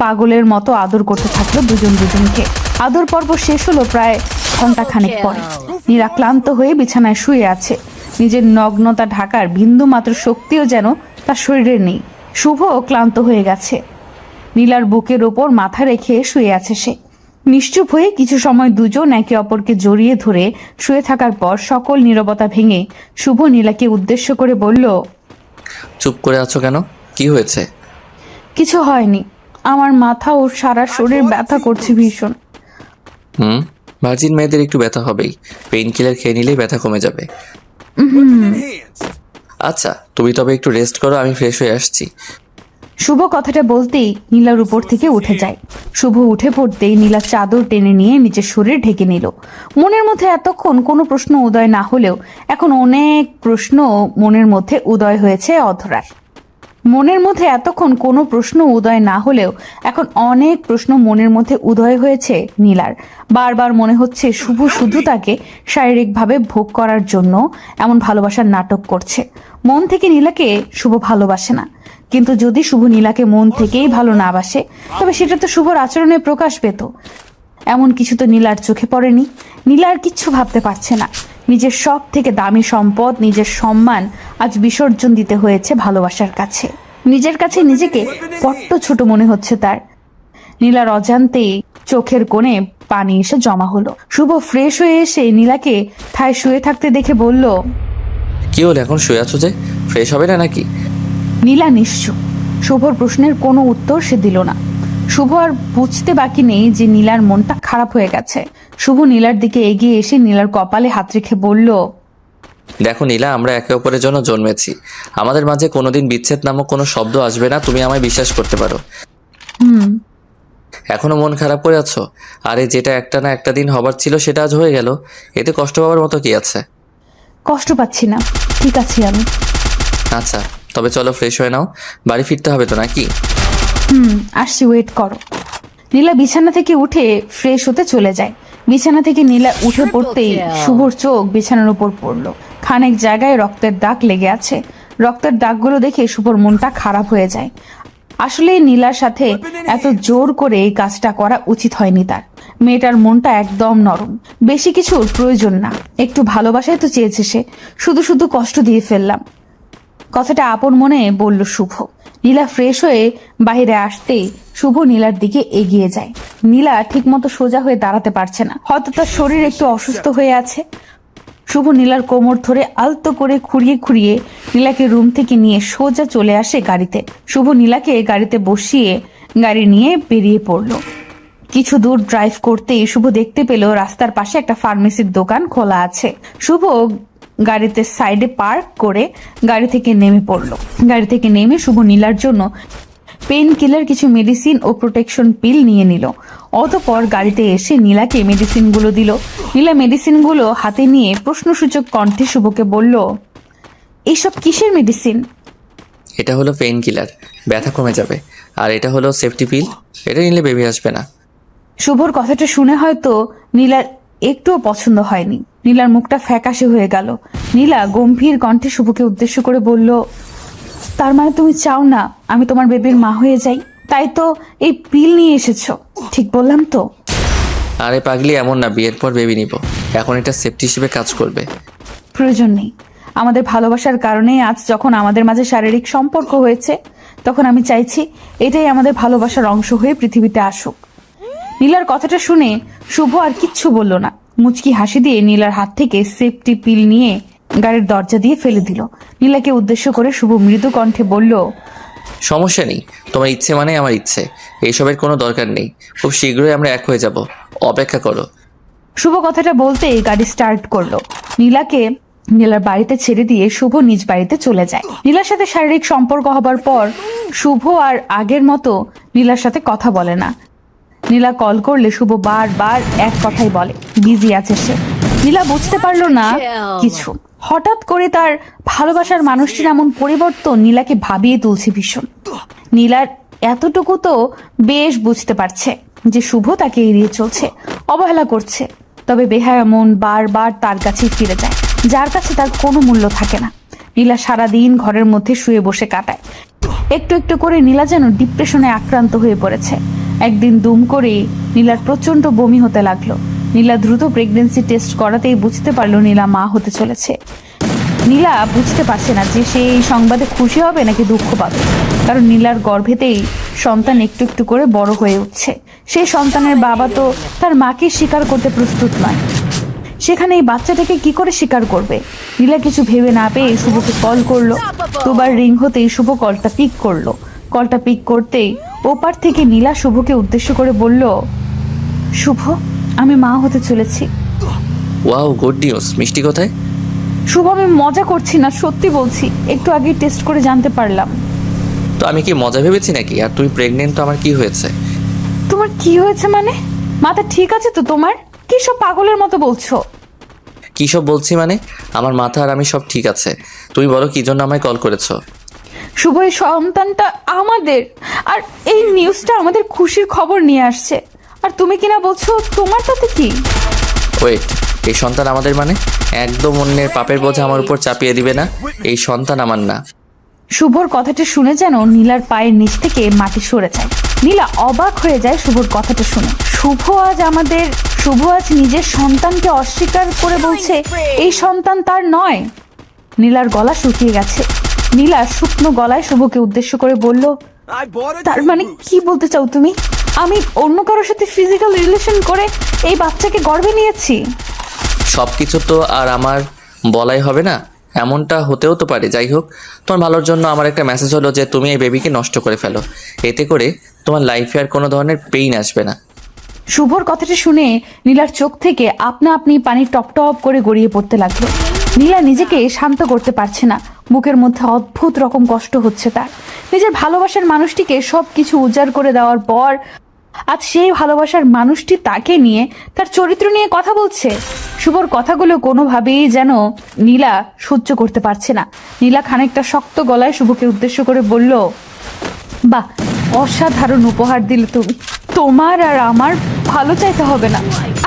পাগলের মতো আদর করতে থাকলো দুজন দুজনকে। আদর পর্ব শেষ হলো প্রায় ঘন্টাখানেক পরে। নীলা ক্লান্ত হয়ে বিছানায় শুয়ে আছে। নিজের নগ্নতা ঢাকার বিন্দু মাত্র শক্তিও যেন তার শরীরে নেই। শুভও ক্লান্ত হয়ে গেছে। নীলার বুকের ওপর মাথা রেখে শুয়ে আছে সে। নিশ্চুপ হয়ে কিছু সময় দুজন একে অপরকে জড়িয়ে ধরে শুয়ে থাকার পর সকল নীরবতা ভেঙে শুভ নীলাকে উদ্দেশ্য করে বলল, চুপ করে আছো কেন? কি হয়েছে? কিছু হয়নি। আমার মাথা ও সারা শরীর ব্যথা করছে ভীষণ। ভার্জিন মেয়েদের একটু ব্যথা হবেই, পেইন কিলার খেয়ে নিলেই ব্যথা কমে যাবে। আচ্ছা, তুমি তবে একটু রেস্ট করো, আমি ফ্রেশ হয়ে আসছি। শুভ কথাটা বলতেই নীলার উপর থেকে উঠে যায়। শুভ উঠে পড়তেই নীলা চাদর টেনে নিয়ে নিজের শরীর ঢেকে নিল। মনের মধ্যে এতক্ষণ কোনো প্রশ্ন উদয় না হলেও এখন অনেক প্রশ্ন মনের মধ্যে উদয় হয়েছে অধরার। মনের মধ্যে এতক্ষণ কোনো প্রশ্ন উদয় না হলেও এখন অনেক প্রশ্ন মনের মধ্যে উদয় হয়েছে নীলার। বারবার মনে হচ্ছে শুভ শুধু তাকে শারীরিকভাবে ভোগ করার জন্য এমন ভালোবাসার নাটক করছে। মন থেকে নীলাকে শুভ ভালোবাসে না। কিন্তু যদি শুভ নীলাকে মন থেকেই ভালো না বাসে তবে সেটা তো শুভর আচরণে প্রকাশ পেত। এমন কিছু তো নীলার চোখে পড়েনি। নীলা আর কিচ্ছু ভাবতে পারছে না। নিজের সব থেকে দামি সম্পদ, নিজের সম্মান আজ বিসর্জন দিতে হয়েছে ভালোবাসার কাছে। নিজের কাছে নিজেকে বড্ড ছোট মনে হচ্ছে তার। নীলার অজান্তেই চোখের কোণে পানি এসে জমা হলো। শুভ ফ্রেশ হয়ে এসে নীলাকে ঠায় শুয়ে থাকতে দেখে বলল, কি হলো, এখন শুয়ে আছো যে? ফ্রেশ হবে না নাকি? নীলা নিশ্চুপ। শুভর প্রশ্নের কোনো উত্তর সে দিল না। শুভ আর বুঝতে বাকি নেই যে নীলার মনটা খারাপ হয়ে গেছে। শুভ নীলার দিকে এগিয়ে এসে নীলার কপালে হাত রেখে বলল, দেখো নীলা, আমরা একে অপরের জন্য জন্মেছি। আমাদের মাঝে কোনোদিন বিচ্ছেদ নামক কোনো শব্দ আসবে না, তুমি আমায় বিশ্বাস করতে পারো। এখনো মন খারাপ করে আছো? আরে যেটা একটা না একটা দিন হবার ছিল সেটা আজ হয়ে গেল, এতে কষ্ট পাওয়ার মতো কি আছে? কষ্ট পাচ্ছি না, ঠিক আছি আমি। আচ্ছা, তবে চলো ফ্রেশ হয়ে নাও, বাড়ি ফিরতে হবে তো নাকি? আসছি, ওয়েট করো। নীলা বিছানা থেকে উঠে ফ্রেশ হতে চলে যায়। বিছানা থেকে নীলা উঠে পড়তেই শুভর চোখ বিছানার উপর পড়লো। খানেক জায়গায় রক্তের দাগ লেগে আছে। রক্তের দাগগুলো দেখে শুভর মনটা খারাপ হয়ে যায়। আসলে নীলার সাথে এত জোর করে এই কাজটা করা উচিত হয়নি তার। মেয়েটার মনটা একদম নরম, বেশি কিছুর প্রয়োজন না। একটু ভালোবাসাই তো চেয়েছে সে, শুধু শুধু কষ্ট দিয়ে ফেললাম। কথাটা আপন মনে বলল শুভ। নীলা ফ্রেশ হয়ে বাইরে আসতেই শুভ নীলার দিকে এগিয়ে যায়। নীলা ঠিকমতো সোজা হয়ে দাঁড়াতে পারছে না, হয়তো তার শরীর একটু অসুস্থ হয়ে আছে। শুভ নীলার কোমর ধরে আলতো করে খুঁড়িয়ে খুঁড়িয়ে নীলাকে রুম থেকে নিয়ে সোজা চলে আসে গাড়িতে। শুভ নীলাকে গাড়িতে বসিয়ে গাড়ি নিয়ে বেরিয়ে পড়ল। কিছু দূর ড্রাইভ করতেই শুভ দেখতে পেল রাস্তার পাশে একটা ফার্মেসির দোকান খোলা আছে। শুভ গাড়িতে সাইডে পার্ক করে গাড়ি থেকে নেমে পড়ল। গাড়ি থেকে নেমে শুভ নীলার জন্য পেইন কিলার, কিছু মেডিসিন ও প্রোটেকশন পিল নিয়ে নিল। অতঃপর গাড়িতে এসে নীলাকে মেডিসিনগুলো দিল। নীলা মেডিসিনগুলো হাতে নিয়ে প্রশ্নসূচক কণ্ঠে শুভকে বলল, এইসব কিসের মেডিসিন? এটা হলো পেইন কিলার, ব্যথা কমে যাবে। আর এটা হলো সেফটি পিল, এটা নিলে বেবি আসবে না। শুভর কথাটা শুনে হয়তো নীলার একটুও পছন্দ হয়নি। নীলার মুখটা ফ্যাকাশে হয়ে গেল। নীলা গম্ভীর কণ্ঠে শুভকে উদ্দেশ্য করে বলল, তার মানে তুমি চাও না আমি তোমার বেবির মা হয়ে যাই? তাই তো এই পিল নিয়ে এসেছো, ঠিক বললাম তো? আরে পাগলি, এমন না, বিয়ের পর বেবি নিব। এখন এটা সেফটি হিসেবে কাজ করবে। প্রয়োজন নেই। আমাদের ভালোবাসার কারণে আজ যখন আমাদের মাঝে শারীরিক সম্পর্ক হয়েছে, তখন আমি চাইছি এটাই আমাদের ভালোবাসার অংশ হয়ে পৃথিবীতে আসুক। নীলার কথাটা শুনে শুভ আর কিচ্ছু বলল না। মুচকি হাসি দিয়ে নীলার হাত থেকে সেফটি পিল নিয়ে গাড়ির দরজা দিয়ে ফেলে দিল। নীলাকে উদ্দেশ্য করে শুভ মৃদু কণ্ঠে বলল, সমস্যা নেই, তোমার ইচ্ছে মানে আমার ইচ্ছে, এইসবের কোনো দরকার নেই। খুব শীঘ্রই আমরা এক হয়ে যাব, অপেক্ষা করো। শুভ কথাটা বলতেই গাড়ি স্টার্ট করলো। নীলার বাড়িতে ছেড়ে দিয়ে শুভ নিজ বাড়িতে চলে যায়। নীলার সাথে শারীরিক সম্পর্ক হবার পর শুভ আর আগের মতো নীলার সাথে কথা বলে না। নীলা কল করলে শুভ বারবার এক কথাই বলে, বিজি আছে সে। নীলা বুঝতে পারলো না কিছু। হঠাৎ করে তার ভালোবাসার মানুষটির এমন পরিবর্তন নীলাকে ভাবিয়ে তুলছে ভীষণ। নীলার এতটুকু তো বেশ বুঝতে পারছে যে শুভ তাকে এড়িয়ে চলছে, অবহেলা করছে। তবে বেহায়া মন বারবার তার কাছেই ফিরে যায়, যার কাছে তার কোনো মূল্য থাকে না। নীলা সারাদিন ঘরের মধ্যে শুয়ে বসে কাটায়। একটু একটু করে নীলা যেন ডিপ্রেশনে আক্রান্ত হয়ে পড়েছে। একদিন দুম করে নীলার প্রচন্ড বমি হতে লাগলো। নীলা দ্রুত প্রেগনেন্সি টেস্ট করাতেই বুঝতে পারলো নীলা মা হতে চলেছে। নীলা বুঝতে পারছে না যে সে এই সংবাদে খুশি হবে নাকি দুঃখ পাবে, কারণ নীলার গর্ভেতেই সন্তান একটু একটু করে বড় হয়ে উঠছে। সেই সন্তানের বাবা তো তার মাকে স্বীকার করতে প্রস্তুত নয়, সেখানে এই বাচ্চাটাকে কি করে স্বীকার করবে? নীলা কিছু ভেবে না পেয়ে শুভকে কল করলো। দুবার রিং হতেই শুভ কলটা পিক করলো। কলটা পিক করতেই ওপার থেকে নীলা শুভকে উদ্দেশ্য করে বলল, শুভ, আমি মা হতে চলেছি। Wow, good news. মিষ্টি কোথায়? শুভ, আমি মজা করছি না, সত্যি বলছি। একটু আগে টেস্ট করে জানতে পারলাম। তো আমি কি মজা ভেবেছি নাকি? আর তুমি প্রেগনেন্ট, তো আমার কি হয়েছে? তোমার কি হয়েছে মানে? মাথা ঠিক আছে তো তোমার? কি সব পাগলের মতো বলছো? কী সব বলছি মানে? আমার মাথা আর আমি সব ঠিক আছে। তুমি বলো কি জন্য আমায় কল করেছো? শুভ, এই সন্তানটা আমাদের, আর এই নিউজটা আমাদের খুশির খবর নিয়ে আসছে। আর তুমি কিনা বলছো তোমার তাতে কি? ওয়েট, এই সন্তান আমাদের মানে? একদম অন্যের পাপের বোঝা আমার উপর চাপিয়ে দিবে না। এই সন্তান আমার না। শুভর কথাটা শুনে যেন নীলার পায়ের নিচ থেকে মাটি সরে যায়। নীলা অবাক হয়ে যায় শুভর কথাটা শুনে। শুভ আজ নিজের সন্তানকে অস্বীকার করে বলছে এই সন্তান তার নয়। নীলার গলা শুকিয়ে গেছে। নীলা শুকনো গলায় শুভকে উদ্দেশ্য করে বলল, তার মানে কি বলতে চাও তুমি? আমি অন্য কারোর সাথে ফিজিক্যাল রিলেশন করে এই বাচ্চাকে গর্ভে নিয়েছি? সব কিছু তো আর আমার বলাই হবে না, এমনটা হতেও তো পারে। যাই হোক, তোমার ভালোর জন্য আমার একটা মেসেজ হলো যে তুমি এই বেবিকে নষ্ট করে ফেলো। এতে করে তোমার লাইফে আর কোনো ধরনের পেইন আসবে না। শুভর কথাটা শুনে নীলার চোখ থেকে আপনা আপনি পানি টপ টপ করে গড়িয়ে পড়তে লাগলো। নীলা নিজেকে শান্ত করতে পারছে না। বুকের মধ্যে অদ্ভুত রকম কষ্ট হচ্ছে তার। নিজের ভালোবাসার মানুষটিকে সবকিছু উজাড় করে দেওয়ার পর আজ সেই ভালোবাসার মানুষটি তাকে নিয়ে, তার চরিত্র নিয়ে কথা বলছে। শুভর কথাগুলো কোনোভাবেই যেন নীলা সহ্য করতে পারছে না। নীলা খানিকটা শক্ত গলায় শুভকে উদ্দেশ্য করে বলল, বাহ, অসাধারণ উপহার দিলে তুমি। তোমার আর আমার ভালো চাইতে হবে না,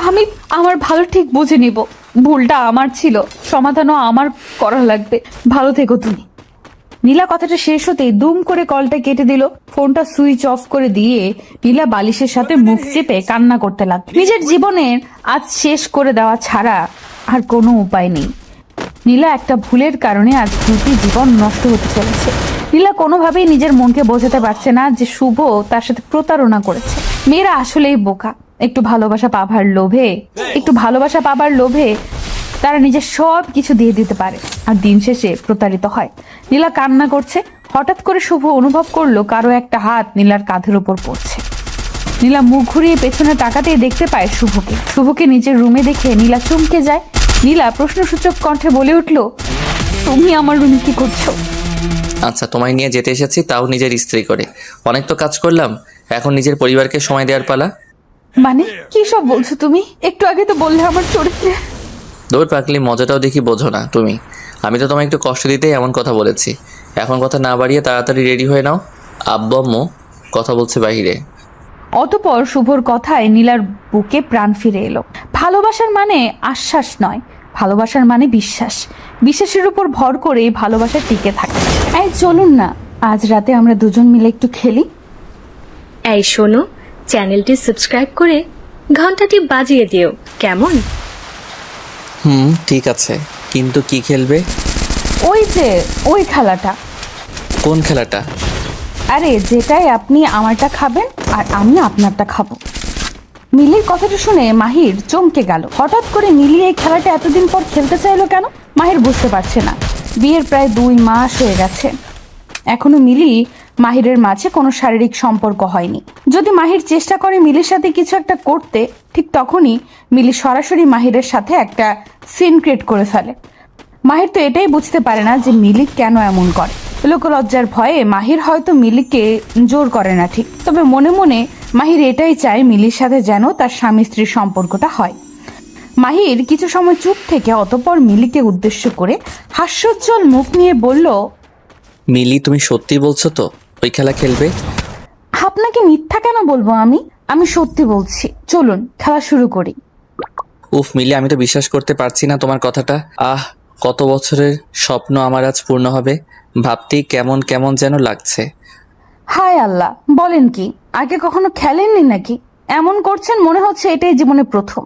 আমি আমার ভালো ঠিক বুঝে নিব। ভুলটা আমার ছিল, সমাধানও আমার করা লাগবে। ভালো থেকো তুমি। নীলা কথাটা শেষ হতেই দুম করে কলটা কেটে দিল। ফোনটা সুইচ অফ করে দিয়ে নীলা বালিশের সাথে মুখ চেপে কান্না করতে লাগল। নিজের জীবনের আজ শেষ করে দেওয়া ছাড়া আর কোনো উপায় নেই। নীলা একটা ভুলের কারণে আজ দুটি জীবন নষ্ট হতে চলেছে। নীলা কোনোভাবেই নিজের মনকে বোঝাতে পারছে না যে শুভ তার সাথে প্রতারণা করেছে। মেয়েরা আসলেই বোকা। একটু ভালোবাসা পাবার লোভে তারা নিজের সব কিছু দিয়ে দিতে পারে, আর দিন শেষে প্রতারিত হয়। নীলা কান্না করছে। হঠাৎ করে শুভ অনুভব করলো কারো একটা হাত নীলার কাঁধের উপর পড়ছে। নীলা মুখ ঘুরিয়ে পেছনে তাকাতেই দেখতে পায় শুভকে নিজের রুমে দেখে নীলা চমকে যায়। নীলা প্রশ্নসূচক কণ্ঠে বলে উঠল, তুমি আমার রুমে কি করছো? আচ্ছা, তোমায় নিয়ে যেতে এসেছি, তাও নিজের স্ত্রী করে। অনেক তো কাজ করলাম, এখন নিজের পরিবারকে সময় দেওয়ার পালা। মানে কি সব বলছো তুমি? একটু আগে তো বললে আমার চরিত্রে। দৌড় পাকলি, মজাটাও দেখি বোঝো না তুমি। আমি তো তোমায় একটু কষ্ট দিতেই এমন কথা বলেছি। এখন কথা না বাড়িয়ে তাড়াতাড়ি রেডি হয়ে নাও, আব্বু আম্মু কথা বলছে বাহিরে। অতঃপর শুভর কথায় নীলার বুকে প্রাণ ফিরে এলো। ভালোবাসার মানে আশ্বাস নয়, ভালোবাসার মানে বিশ্বাস। বিশ্বাসের উপর ভর করে ভালোবাসা টিকে থাকে। এই চলুন না, আজ রাতে আমরা দুজন মিলে একটু খেলি। এই শোনো, চ্যানেলটি সাবস্ক্রাইব করে ঘন্টাটি বাজিয়ে দিও, কেমন? ঠিক আছে, কিন্তু কি খেলবে? ওই খেলাটা। কোন খেলাটা? আরে যেটাই আপনি আমারটা খাবেন আর আমি আপনারটা খাবো। মিলির কথাটা শুনে মাহির চমকে গেল। হঠাৎ করে মিলি এই খেলাটা এতদিন পর খেলতে চাইলো কেন? মাহির বুঝতে পারছে না। বিয়ের প্রায় 2 মাস হয়ে গেছে, এখনো মিলি মাহিরের মাঝে কোনো শারীরিক সম্পর্ক হয়নি। যদি মাহির চেষ্টা করে মিলির সাথে কিছু একটা করতে, ঠিক তখনই মিলি সরাসরি মাহিরের সাথে একটা সিন ক্রিয়েট করে ফেলে। মাহির তো এটাই বুঝতে পারে না যে মিলি কেন এমন করে। লোকলজ্জার ভয়ে মাহির হয়তো মিলিকে জোর করে না ঠিক, তবে মনে মনে মাহির এটাই চায় মিলির সাথে যেন তার স্বামী স্ত্রীর সম্পর্কটা হয়। মাহির কিছু সময় চুপ থেকে অতঃপর মিলিকে উদ্দেশ্য করে হাস্যোজ্জ্বল মুখ নিয়ে বলল, মিলি, তুমি সত্যি বলছো তো ওই খেলা খেলবে? আপনাকে মিথ্যা কেন বলবো? আমি সত্যি বলছি, চলুন খেলা শুরু করি। উফ মিলি, আমি তো বিশ্বাস করতে পারছি না তোমার কথাটা। কত বছরের স্বপ্ন আমার আজ পূর্ণ হবে, ভাবতেই কেমন কেমন যেন লাগছে। হায় আল্লাহ, বলেন কি? আগে কখনো খেলেননি নাকি? এমন করছেন মনে হচ্ছে এটাই জীবনে প্রথম।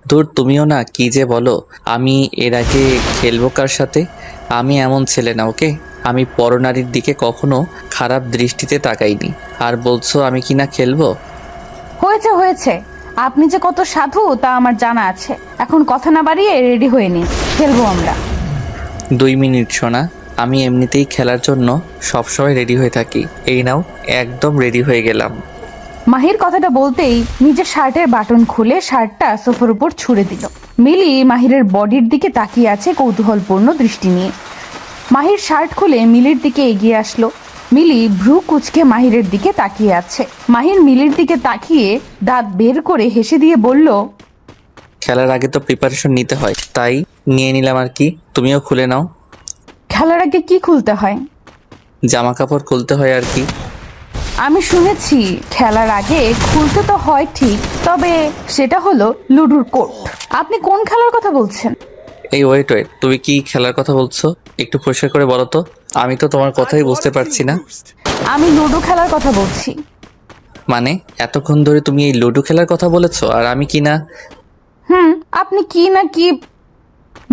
দূর, তুমিও না কি যে বলো। আমি এর আগে খেলবো কার সাথে? আমি এমন ছেলে না, ওকে? আমি পরনারীর দিকে কখনো খারাপ দৃষ্টিতে তাকাইনি। আর বলছো আমি কি না খেলবো? হয়েছে হয়েছে, আপনি যে কত সাধু তা আমার জানা আছে। এখন কথা না বাড়িয়ে রেডি হয়ে নিন, খেলবো আমরা। 2 মিনিট সোনা, আমি এমনিতেই খেলার জন্য সবসময় রেডি হয়ে থাকি। এই নাও, একদম রেডি হয়ে গেলাম। মাহির কথাটা বলতেই নিজের শার্টের বাটন খুলে শার্টটা সোফার উপর ছুঁড়ে দিল। মিলি মাহিরের বডির দিকে তাকিয়ে আছে কৌতূহলপূর্ণ দৃষ্টি নিয়ে। মাহির শার্ট খুলে মিলির দিকে এগিয়ে আসলো। মিলি ভ্রু কুচকে মাহিরের দিকে তাকিয়ে আছে। মাহির মিলির দিকে তাকিয়ে দাঁত বের করে হেসে দিয়ে বলল, খেলার আগে তো প্রিপারেশন নিতে হয়, তাই নিয়ে নিলাম আর কি। তুমিও খুলে নাও। খেলার আগে কি খুলতে হয়? জামা কাপড় খুলতে হয় আর কি। আমি শুনেছি খেলার আগে খুলতে তো হয় ঠিক, তবে সেটা হলো লুডুর কোর্ট। আপনি কোন খেলার কথা বলছেন? এই ওয়েট, তুমি কি খেলার কথা বলছো? একটু পরিষ্কার করে বলো তো, আমি তো তোমার কথাই বুঝতে পারছি না। আমি লুডো খেলার কথা বলছি। মানে এতক্ষণ ধরে তুমি এই লুডো খেলার কথা বলেছো, আর আমি কি না? আপনি কি না কি?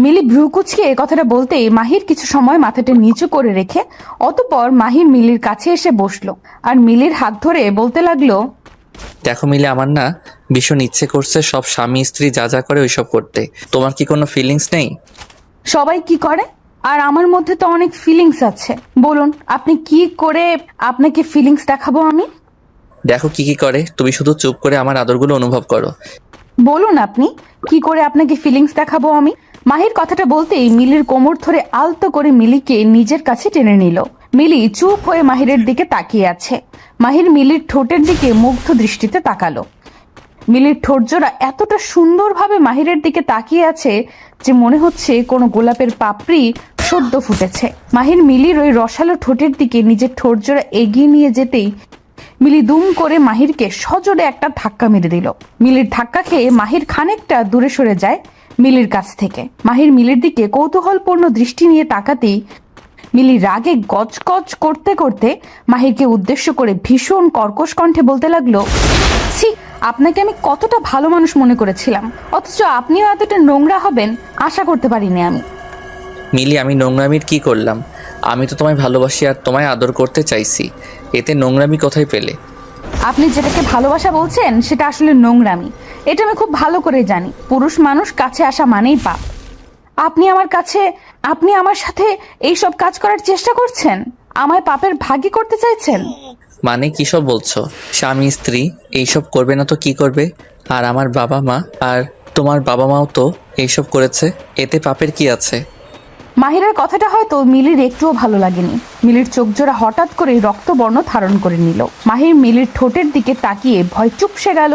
মিলি ভ্রু কুচকে কথাটা বলতেই মাহির কিছু সময় মাথাটা নিচু করে রেখে অতঃপর মাহির মিলির কাছে এসে বসলো আর মিলির হাত ধরে বলতে লাগলো, দেখো মিলে, আমার না ভীষণ ইচ্ছে করছে সব স্বামী স্ত্রী যা যা করে ওইসব করতে। তোমার কি কোনো ফিলিংস নেই? সবাই কি করে, আর আমার মধ্যে তো অনেক ফিলিংস আছে। বলুন আপনি কি করে আপনাকে ফিলিংস দেখাবো আমি? দেখো কি কি করে, তুমি শুধু চুপ করে আমার আদরগুলো অনুভব করো। বলুন আপনি কি করে আপনাকে ফিলিংস দেখাবো আমি? মাহির কথাটা বলতেই মিলির কোমর ধরে আলতো করে মিলিকে নিজের কাছে টেনে নিল। মিলি চুপ হয়ে মাহিরের দিকে তাকিয়ে আছে। মাহির মিলির ঠোঁটের দিকে মুগ্ধ দৃষ্টিতে তাকালো। মিলির ঠোঁটজোড়া এতটা সুন্দরভাবে মাহিরের দিকে তাকিয়ে আছে যে মনে হচ্ছে কোনো গোলাপের পাপড়ি সদ্য ফুটেছে। মাহির মিলির ওই রসালো ঠোঁটের দিকে নিজের ঠোঁটজোড়া এগিয়ে নিয়ে যেতেই মিলি দুম করে মাহিরকে সজোরে একটা ধাক্কা মেরে দিল। মিলির ধাক্কা খেয়ে মাহির খানিকটা দূরে সরে যায় মিলির কাছ থেকে। মাহির মিলির দিকে কৌতূহলপূর্ণ দৃষ্টি নিয়ে তাকাতেই মিলি রাগে গজগজ করতে করতে মাহিরকে উদ্দেশ্য করে ভীষণ কর্কশ কণ্ঠে বলতে লাগলো, ছি, আপনাকে আমি কতটা ভালো মানুষ মনে করেছিলাম, অথচ আপনিও এতটা নোংরা হবেন আশা করতে পারিনি আমি। মিলি, আমি নোংরামির কি করলাম? আমি তো তোমায় ভালোবাসি আর তোমায় আদর করতে চাইছি, এতে নোংরামি কোথায় পেলে? আপনি যেটাকে ভালোবাসা বলছেন সেটা আসলে নোংরামি, এটা আমি খুব ভালো করে জানি। পুরুষ মানুষ কাছে আসা মানেই পাপ। আপনি আমার সাথে এইসব কাজ করার চেষ্টা করছেন, আমায় পাপের ভাগী করতে চাইছেন। মানে কি সব বলছো? স্বামী স্ত্রী এইসব করবে না তো কি করবে? আর আমার বাবা মা আর তোমার বাবা মাও তো এইসব করেছে, এতে পাপের কি আছে? মাহিরের কথাটা হয়তো মিলির একটুও ভালো লাগেনি। মিলির চোখ জোড়া হঠাৎ করে রক্তবর্ণ ধারণ করে নিল। মাহির মিলির ঠোঁটের দিকে তাকিয়ে ভয় চুপসে গেল।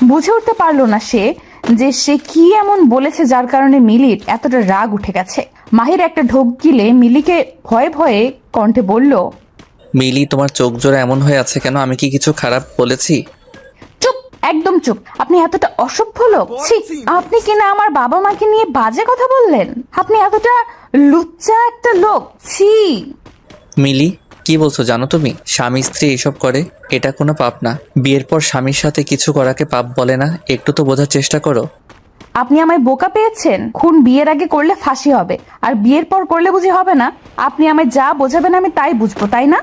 বুঝে উঠতে পারলো না সে কি এমন বলেছে যার কারণে মিলির এতটা রাগ উঠে গেছে। মাহির একটা ঢোক গিলে মিলিকে ভয়ে ভয়ে কণ্ঠে বলল, মিলি, তোমার চোখ জোড়া এমন হয়ে আছে কেন? আমি কি কিছু খারাপ বলেছি? চুপ, একদম চুপ। আপনি এতটা অসভ্য লোক, ছি। আপনি কিনা আমার বাবা মাকে নিয়ে বাজে কথা বললেন। আপনি এতটা লুচ্চা একটা লোক, ছি। মিলি, কি বলছো জানো তুমি? স্বামী স্ত্রী এইসব করে, এটা কোনো পাপ না। বিয়ের পর স্বামীর সাথে কিছু করাকে পাপ বলে না, একটু তো বোঝার চেষ্টা করো। আপনি আমায় বোকা পেয়েছেন। খুন বিয়ের আগে করলে ফাঁসি হবে, আর বিয়ের পর করলে বুঝি হবে না? আপনি আমায় যা বোঝাবেন আমি তাই বুঝবো, তাই না?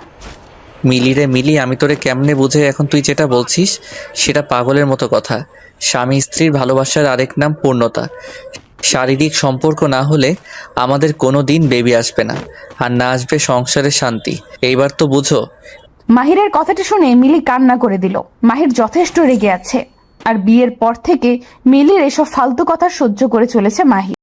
মিলি রে মিলি, আমি তোরে কেমনে বুঝে এখন তুই যেটা বলছিস সেটা পাগলের মতো কথা। স্বামী স্ত্রীর ভালোবাসার আরেক নাম পূর্ণতা। শারীরিক সম্পর্ক না হলে আমাদের কোনো দিন বেবি আসবে না, আর না আসবে সংসারের শান্তি। এইবার তো বুঝো। মাহিরের কথাটা শুনে মিলি কান্না করে দিল। মাহির যথেষ্ট রেগে আছে, আর বিয়ের পর থেকে মিলির এসব ফালতু কথা সহ্য করে চলেছে মাহি।